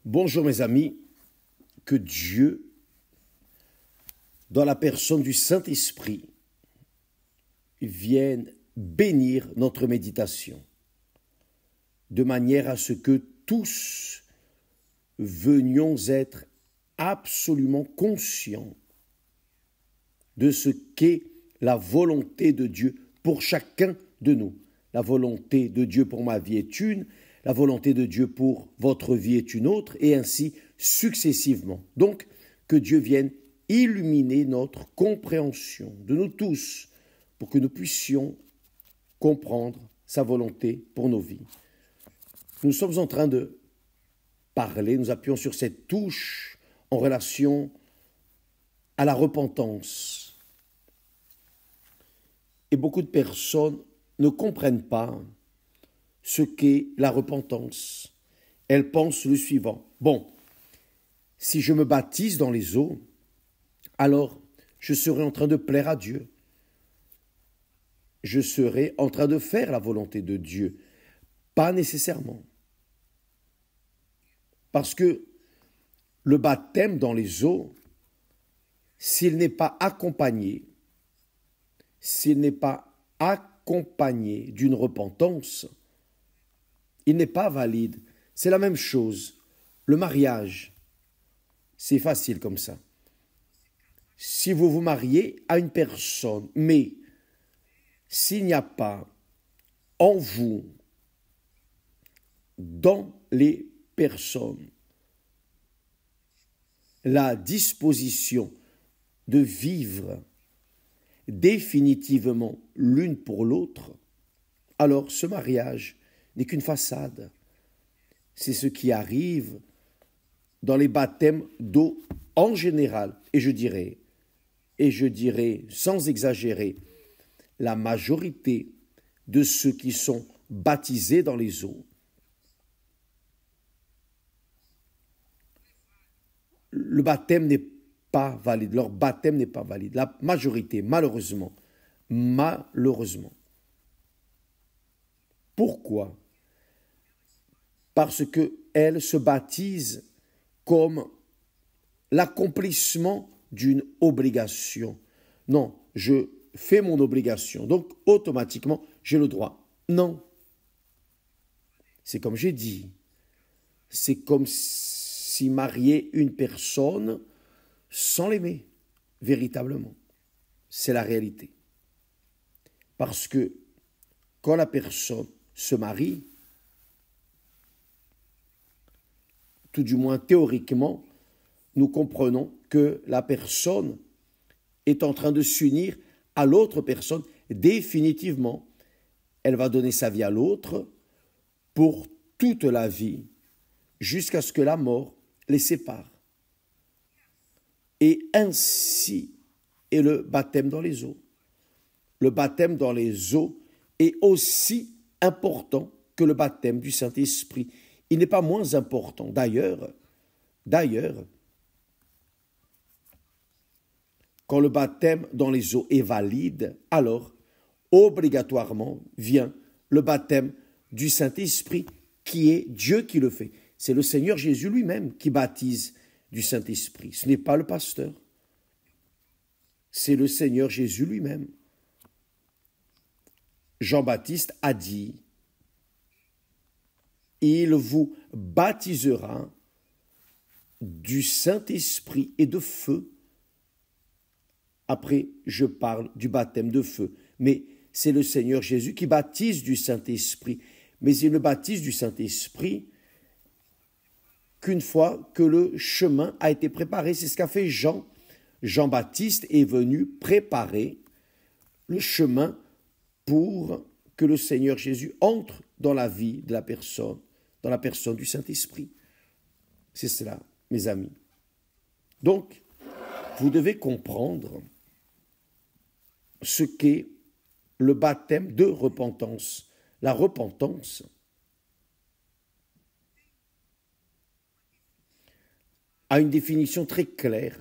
Bonjour mes amis, que Dieu, dans la personne du Saint-Esprit, vienne bénir notre méditation, de manière à ce que tous venions être absolument conscients de ce qu'est la volonté de Dieu pour chacun de nous. La volonté de Dieu pour ma vie est une, la volonté de Dieu pour votre vie est une autre, et ainsi successivement. Donc, que Dieu vienne illuminer notre compréhension de nous tous, pour que nous puissions comprendre sa volonté pour nos vies. Nous sommes en train de parler, nous appuyons sur cette touche en relation à la repentance. Et beaucoup de personnes ne comprennent pas ce qu'est la repentance. Elles pensent le suivant. Bon, si je me baptise dans les eaux, alors je serai en train de plaire à Dieu. Je serai en train de faire la volonté de Dieu. Pas nécessairement. Parce que le baptême dans les eaux, s'il n'est pas accompagné d'une repentance, il n'est pas valide. C'est la même chose. Le mariage, c'est facile comme ça. Si vous vous mariez à une personne, mais s'il n'y a pas en vous, dans les personnes, la disposition de vivre définitivement l'une pour l'autre, alors ce mariage n'est qu'une façade. C'est ce qui arrive dans les baptêmes d'eau en général. Et je dirais sans exagérer, la majorité de ceux qui sont baptisés dans les eaux, le baptême n'est pas valide, leur baptême n'est pas valide. La majorité, malheureusement. Pourquoi ? Parce qu'elles se baptisent comme l'accomplissement d'une obligation. Non, je fais mon obligation, donc automatiquement, j'ai le droit. Non. C'est comme j'ai dit, c'est comme si marier une personne sans l'aimer, véritablement. C'est la réalité. Parce que quand la personne se marie, tout du moins théoriquement, nous comprenons que la personne est en train de s'unir à l'autre personne définitivement. Elle va donner sa vie à l'autre pour toute la vie, jusqu'à ce que la mort les sépare. Et ainsi est le baptême dans les eaux. Le baptême dans les eaux est aussi important que le baptême du Saint-Esprit. Il n'est pas moins important. D'ailleurs, quand le baptême dans les eaux est valide, alors obligatoirement vient le baptême du Saint-Esprit, qui est Dieu qui le fait. C'est le Seigneur Jésus lui-même qui baptise du Saint-Esprit. Ce n'est pas le pasteur. C'est le Seigneur Jésus lui-même. Jean-Baptiste a dit, « Il vous baptisera du Saint-Esprit et de feu. » Après, je parle du baptême de feu. Mais c'est le Seigneur Jésus qui baptise du Saint-Esprit. Mais il ne baptise du Saint-Esprit qu'une fois que le chemin a été préparé. C'est ce qu'a fait Jean. Jean-Baptiste est venu préparer le chemin pour que le Seigneur Jésus entre dans la vie de la personne, dans la personne du Saint-Esprit. C'est cela, mes amis. Donc, vous devez comprendre ce qu'est le baptême de repentance. La repentance a une définition très claire,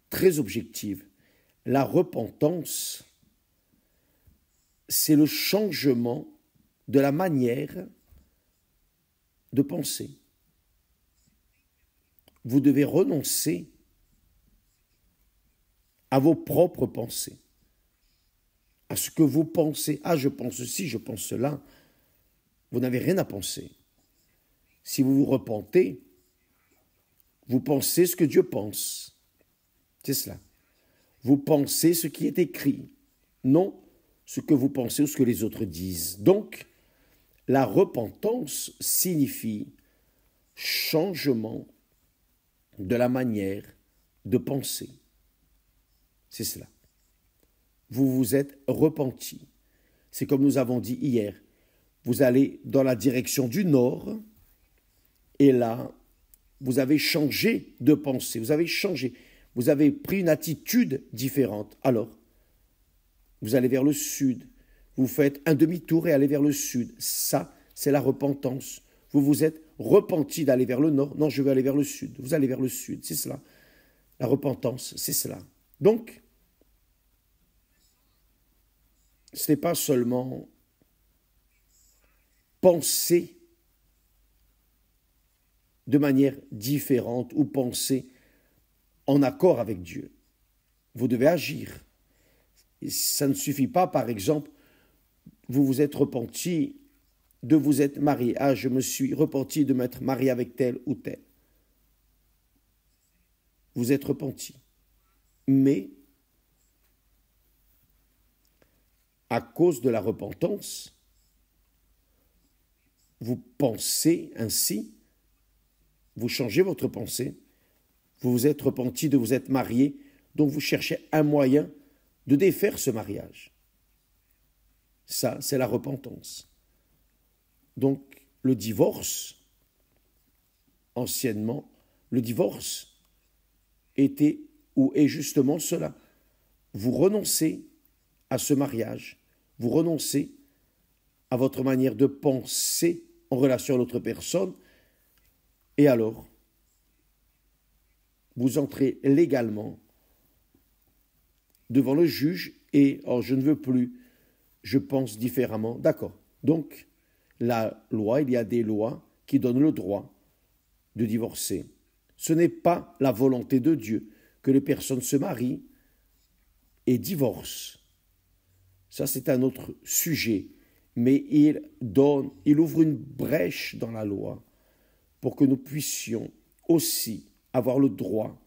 très objective. La repentance, c'est le changement de la manière de penser. vous devez renoncer à vos propres pensées, à ce que vous pensez. Ah, je pense ceci, je pense cela. Vous n'avez rien à penser. Si vous vous repentez, vous pensez ce que Dieu pense. C'est cela. Vous pensez ce qui est écrit, non ce que vous pensez ou ce que les autres disent. Donc, la repentance signifie changement de la manière de penser. C'est cela. Vous vous êtes repenti. C'est comme nous avons dit hier. Vous allez dans la direction du nord et là, vous avez changé de pensée. Vous avez changé. Vous avez pris une attitude différente. Alors, vous allez vers le sud. Vous faites un demi-tour et allez vers le sud. Ça, c'est la repentance. Vous vous êtes repenti d'aller vers le nord. Non, je veux aller vers le sud. Vous allez vers le sud. C'est cela. La repentance, c'est cela. Donc, ce n'est pas seulement penser de manière différente ou penser en accord avec Dieu. Vous devez agir. Et ça ne suffit pas, par exemple, vous vous êtes repenti de vous être marié. Ah, je me suis repenti de m'être marié avec tel ou tel. Vous êtes repenti. Mais, à cause de la repentance, vous pensez ainsi, vous changez votre pensée, vous vous êtes repenti de vous être marié, donc vous cherchez un moyen de défaire ce mariage. Ça, c'est la repentance. Donc, le divorce, anciennement, le divorce était ou est justement cela. Vous renoncez à ce mariage, vous renoncez à votre manière de penser en relation à l'autre personne, et alors, vous entrez légalement devant le juge et « oh, je ne veux plus, je pense différemment ». D'accord. Donc, la loi, il y a des lois qui donnent le droit de divorcer. Ce n'est pas la volonté de Dieu que les personnes se marient et divorcent. Ça, c'est un autre sujet. Mais il ouvre une brèche dans la loi pour que nous puissions aussi avoir le droit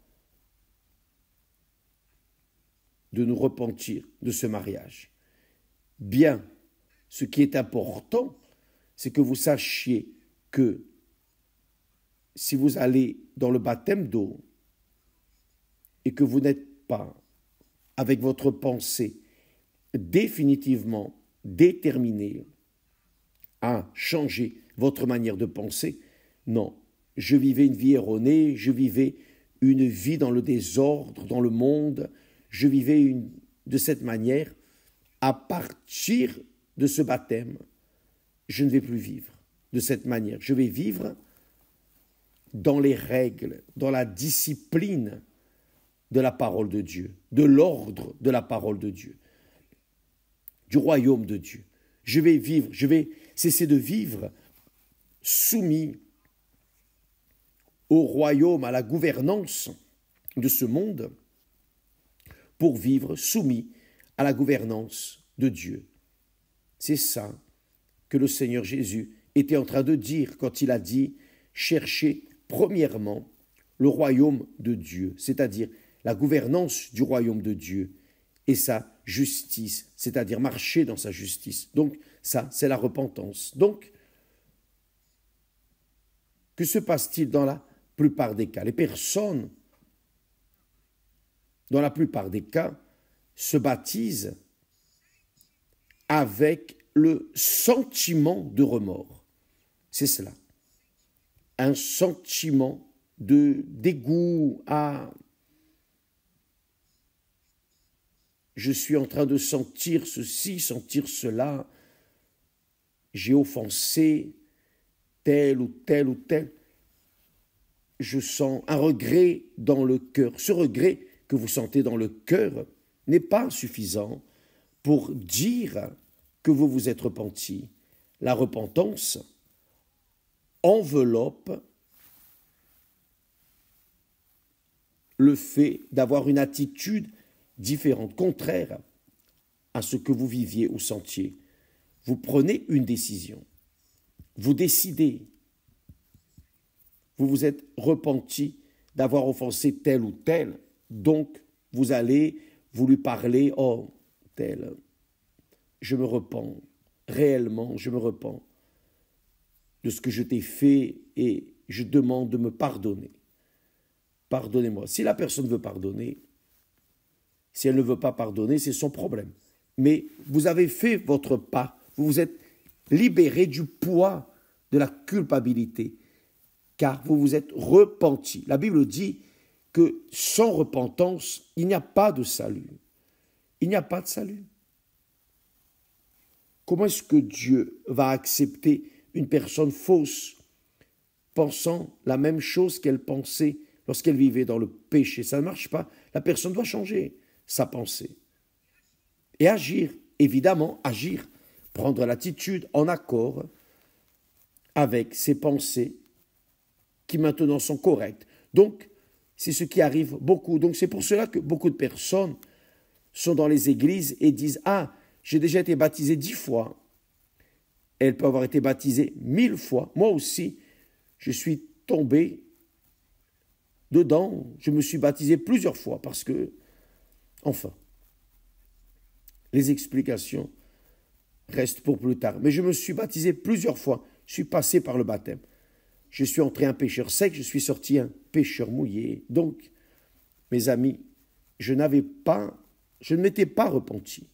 de nous repentir de ce mariage. Bien, ce qui est important, c'est que vous sachiez que si vous allez dans le baptême d'eau et que vous n'êtes pas avec votre pensée définitivement déterminé à changer votre manière de penser, non, je vivais une vie erronée, je vivais une vie dans le désordre, dans le monde, je vivais de cette manière, à partir de ce baptême, je ne vais plus vivre de cette manière. Je vais vivre dans les règles, dans la discipline de la parole de Dieu, de l'ordre de la parole de Dieu, du royaume de Dieu. Je vais cesser de vivre soumis au royaume, à la gouvernance de ce monde, pour vivre soumis à la gouvernance de Dieu. C'est ça que le Seigneur Jésus était en train de dire quand il a dit « Cherchez premièrement le royaume de Dieu », c'est-à-dire la gouvernance du royaume de Dieu et sa justice, c'est-à-dire marcher dans sa justice. Donc ça, c'est la repentance. Donc, que se passe-t-il dans la plupart des cas? Les personnes, dans la plupart des cas, se baptisent avec le sentiment de remords. C'est cela. Un sentiment de dégoût je suis en train de sentir ceci, sentir cela, j'ai offensé tel ou tel ou tel. Je sens un regret dans le cœur. Ce regret que vous sentez dans le cœur n'est pas suffisant pour dire que vous vous êtes repenti. La repentance enveloppe le fait d'avoir une attitude différente, contraire à ce que vous viviez ou sentiez. Vous prenez une décision. Vous décidez. Vous vous êtes repenti d'avoir offensé tel ou tel. Donc, vous allez vous lui parler, oh, tel, je me repens, réellement, je me repens de ce que je t'ai fait et je demande de me pardonner. Pardonnez-moi. Si la personne veut pardonner, si elle ne veut pas pardonner, c'est son problème. Mais vous avez fait votre pas, vous vous êtes libéré du poids de la culpabilité, car vous vous êtes repenti. La Bible dit que sans repentance, il n'y a pas de salut. Il n'y a pas de salut. Comment est-ce que Dieu va accepter une personne fausse, pensant la même chose qu'elle pensait lorsqu'elle vivait dans le péché? Ça ne marche pas. La personne doit changer sa pensée et agir, évidemment, agir, prendre l'attitude en accord avec ses pensées qui maintenant sont correctes. Donc, c'est ce qui arrive beaucoup. Donc, c'est pour cela que beaucoup de personnes sont dans les églises et disent « Ah, j'ai déjà été baptisé 10 fois. » Elles peuvent avoir été baptisées 1000 fois. Moi aussi, je suis tombé dedans. Je me suis baptisé plusieurs fois parce que, enfin, les explications restent pour plus tard. Mais je me suis baptisé plusieurs fois. Je suis passé par le baptême. Je suis entré un pécheur sec, je suis sorti un pécheur mouillé. Donc, mes amis, je ne m'étais pas repenti.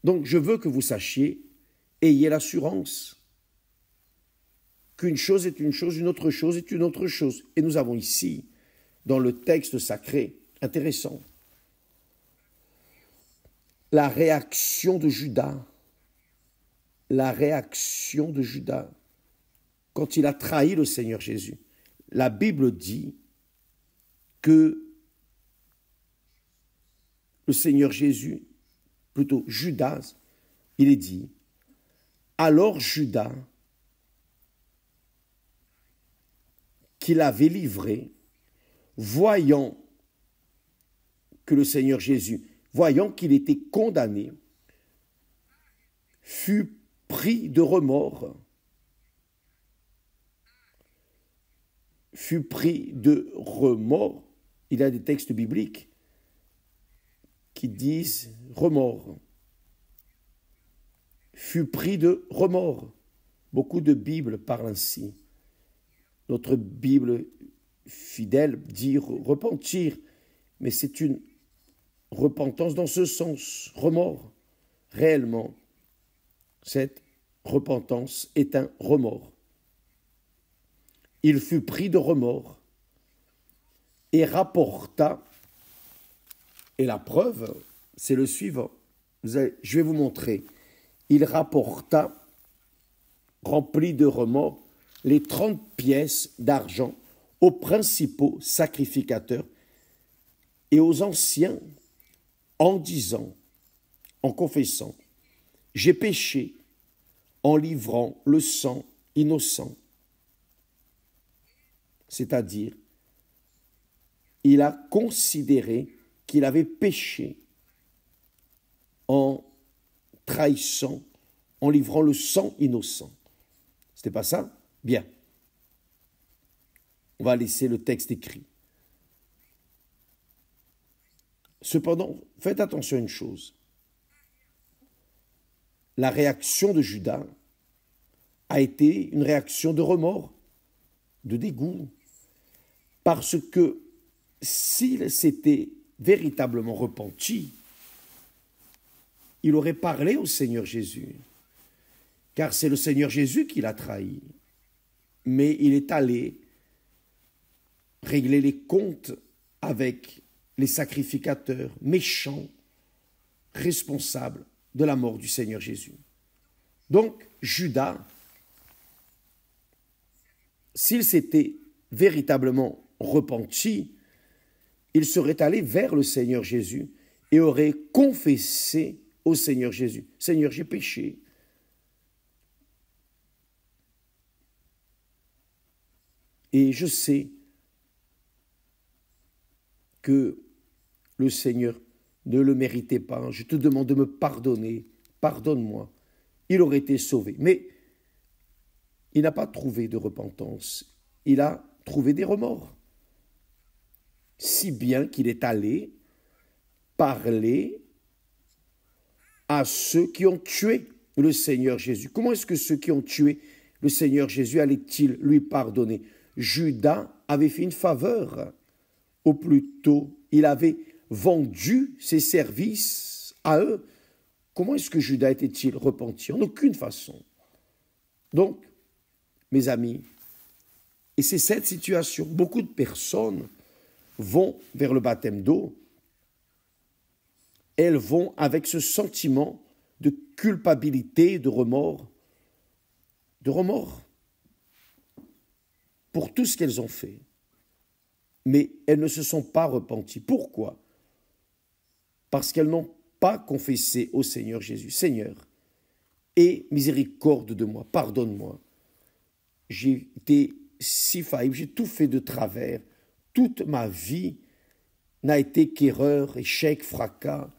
Donc, je veux que vous sachiez, ayez l'assurance qu'une chose est une chose, une autre chose est une autre chose. Et nous avons ici, dans le texte sacré, intéressant, la réaction de Judas. La réaction de Judas quand il a trahi le Seigneur Jésus. La Bible dit que le Seigneur Jésus, plutôt Judas, il est dit, alors Judas, qui l'avait livré, voyant que le Seigneur Jésus, voyant qu'il était condamné, fut pris de remords, fut pris de remords. Il y a des textes bibliques qui disent remords, fut pris de remords. Beaucoup de Bibles parlent ainsi. Notre Bible fidèle dit repentir, mais c'est une repentance dans ce sens, remords. Réellement, cette repentance est un remords. Il fut pris de remords et rapporta, et la preuve, c'est le suivant. Je vais vous montrer. Il rapporta, rempli de remords, les 30 pièces d'argent aux principaux sacrificateurs et aux anciens en disant, en confessant, j'ai péché en livrant le sang innocent. C'est-à-dire, il a considéré qu'il avait péché en trahissant, en livrant le sang innocent. C'était pas ça? Bien. On va laisser le texte écrit. Cependant, faites attention à une chose. La réaction de Judas a été une réaction de remords, de dégoût, parce que s'il s'était véritablement repenti, il aurait parlé au Seigneur Jésus, car c'est le Seigneur Jésus qui l'a trahi. Mais il est allé régler les comptes avec les sacrificateurs méchants, responsables de la mort du Seigneur Jésus. Donc, Judas, s'il s'était véritablement repenti, il serait allé vers le Seigneur Jésus et aurait confessé au Seigneur Jésus, « Seigneur, j'ai péché. Et je sais que le Seigneur ne le méritait pas. Je te demande de me pardonner. Pardonne-moi. Il aurait été sauvé. Mais il n'a pas trouvé de repentance. Il a trouvé des remords. Si bien qu'il est allé parler à ceux qui ont tué le Seigneur Jésus. Comment est-ce que ceux qui ont tué le Seigneur Jésus allaient-ils lui pardonner? Judas avait fait une faveur. Au plus tôt, il avait vendu ses services à eux. Comment est-ce que Judas était-il repenti? En aucune façon. Donc, mes amis, et c'est cette situation, beaucoup de personnes vont vers le baptême d'eau, elles vont avec ce sentiment de culpabilité, de remords pour tout ce qu'elles ont fait. Mais elles ne se sont pas repenties. Pourquoi? Parce qu'elles n'ont pas confessé au Seigneur Jésus. Seigneur, aie miséricorde de moi, pardonne-moi. J'ai été si faillible, j'ai tout fait de travers. Toute ma vie n'a été qu'erreur, échec, fracas.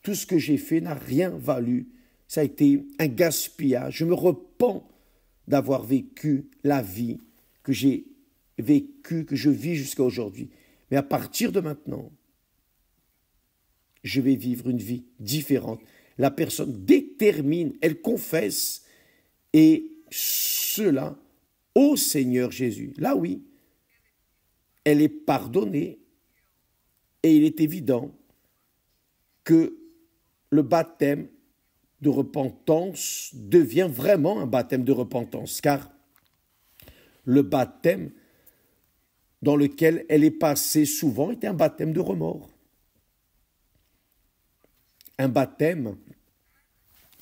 Tout ce que j'ai fait n'a rien valu. Ça a été un gaspillage. Je me repens d'avoir vécu la vie que j'ai vécue, que je vis jusqu'à aujourd'hui. Mais à partir de maintenant, je vais vivre une vie différente. La personne détermine, elle confesse, et cela au Seigneur Jésus. Là, oui, elle est pardonnée, et il est évident que le baptême de repentance devient vraiment un baptême de repentance, car le baptême dans lequel elle est passée souvent était un baptême de remords. Un baptême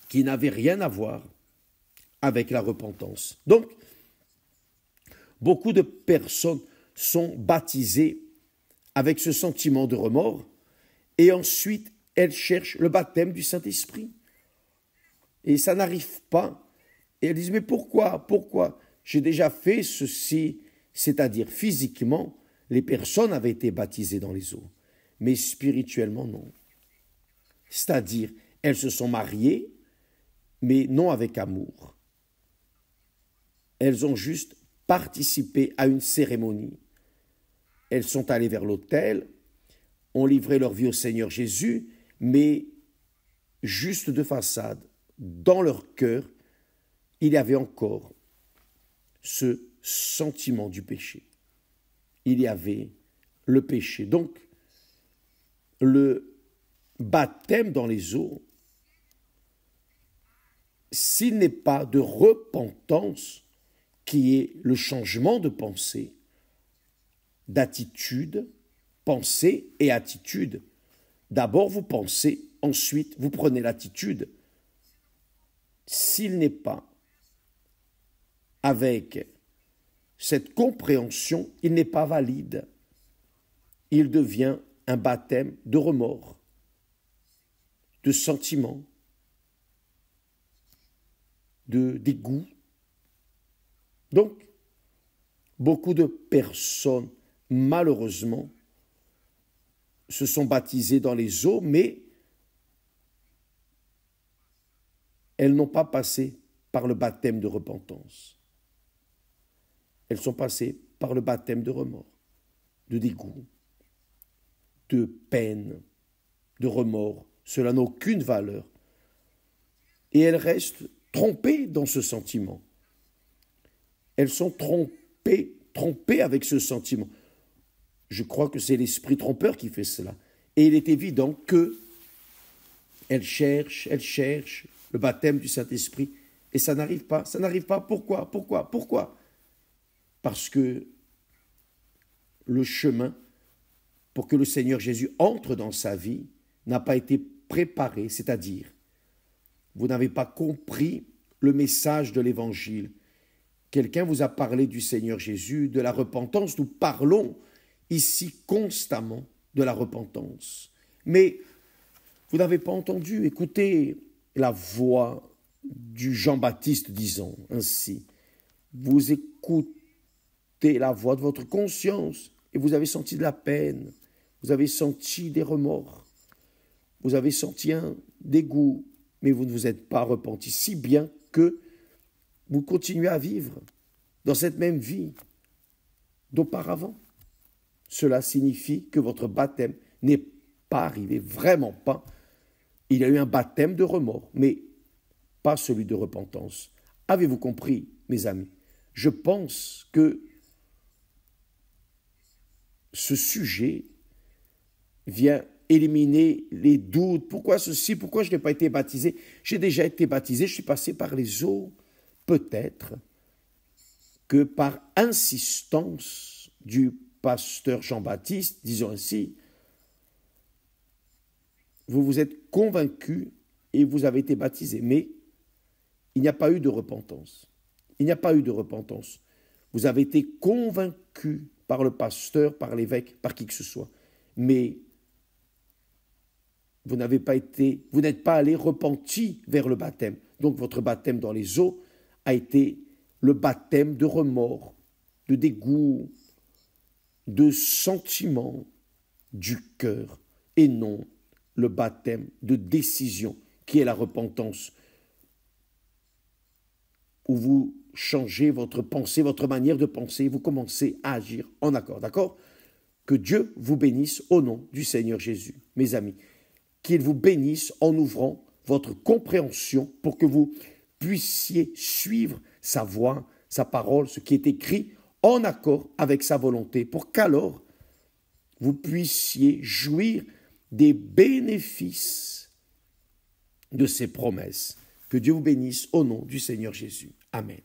qui n'avait rien à voir avec la repentance. Donc, beaucoup de personnes sont baptisées avec ce sentiment de remords et ensuite elles cherchent le baptême du Saint-Esprit. Et ça n'arrive pas. Et elles disent, mais pourquoi? J'ai déjà fait ceci, c'est-à-dire physiquement, les personnes avaient été baptisées dans les eaux, mais spirituellement, non. C'est-à-dire, elles se sont mariées, mais non avec amour. Elles ont juste participé à une cérémonie. Elles sont allées vers l'autel, ont livré leur vie au Seigneur Jésus, mais juste de façade. Dans leur cœur, il y avait encore ce sentiment du péché. Il y avait le péché. Donc, le baptême dans les eaux, s'il n'est pas de repentance, qui est le changement de pensée, d'attitude, pensée et attitude. D'abord vous pensez, ensuite vous prenez l'attitude. S'il n'est pas avec cette compréhension, il n'est pas valide. Il devient un baptême de remords, de sentiment, de dégoût. Donc, beaucoup de personnes, malheureusement, se sont baptisées dans les eaux, mais elles n'ont pas passé par le baptême de repentance. Elles sont passées par le baptême de remords, de dégoût, de peine, de remords. Cela n'a aucune valeur. Et elles restent trompées dans ce sentiment. Elles sont trompées avec ce sentiment. Je crois que c'est l'esprit trompeur qui fait cela. Et il est évident que elles cherchent le baptême du Saint-Esprit et ça n'arrive pas. Ça n'arrive pas. Pourquoi? Parce que le chemin pour que le Seigneur Jésus entre dans sa vie n'a pas été préparé, c'est-à-dire vous n'avez pas compris le message de l'Évangile. Quelqu'un vous a parlé du Seigneur Jésus, de la repentance. Nous parlons ici constamment de la repentance. Mais vous n'avez pas entendu, écoutez la voix du Jean-Baptiste, disons ainsi. Vous écoutez la voix de votre conscience et vous avez senti de la peine, vous avez senti des remords, vous avez senti un dégoût, mais vous ne vous êtes pas repenti, si bien que vous continuez à vivre dans cette même vie d'auparavant. Cela signifie que votre baptême n'est pas arrivé, vraiment pas. Il y a eu un baptême de remords, mais pas celui de repentance. Avez-vous compris, mes amis? Je pense que ce sujet vient éliminer les doutes. Pourquoi ceci? Pourquoi je n'ai pas été baptisé? J'ai déjà été baptisé, je suis passé par les eaux. Peut-être que par insistance du pasteur Jean-Baptiste, disons ainsi, vous vous êtes convaincu et vous avez été baptisé. Mais il n'y a pas eu de repentance. Il n'y a pas eu de repentance. Vous avez été convaincu par le pasteur, par l'évêque, par qui que ce soit. Mais vous n'êtes pas allé repenti vers le baptême. Donc votre baptême dans les eaux a été le baptême de remords, de dégoût, de sentiment du cœur, et non le baptême de décision, qui est la repentance, où vous changez votre pensée, votre manière de penser, vous commencez à agir en accord, d'accord? Que Dieu vous bénisse au nom du Seigneur Jésus, mes amis. Qu'il vous bénisse en ouvrant votre compréhension pour que vous puissiez suivre sa voix, sa parole, ce qui est écrit en accord avec sa volonté, pour qu'alors vous puissiez jouir des bénéfices de ses promesses. Que Dieu vous bénisse au nom du Seigneur Jésus. Amen.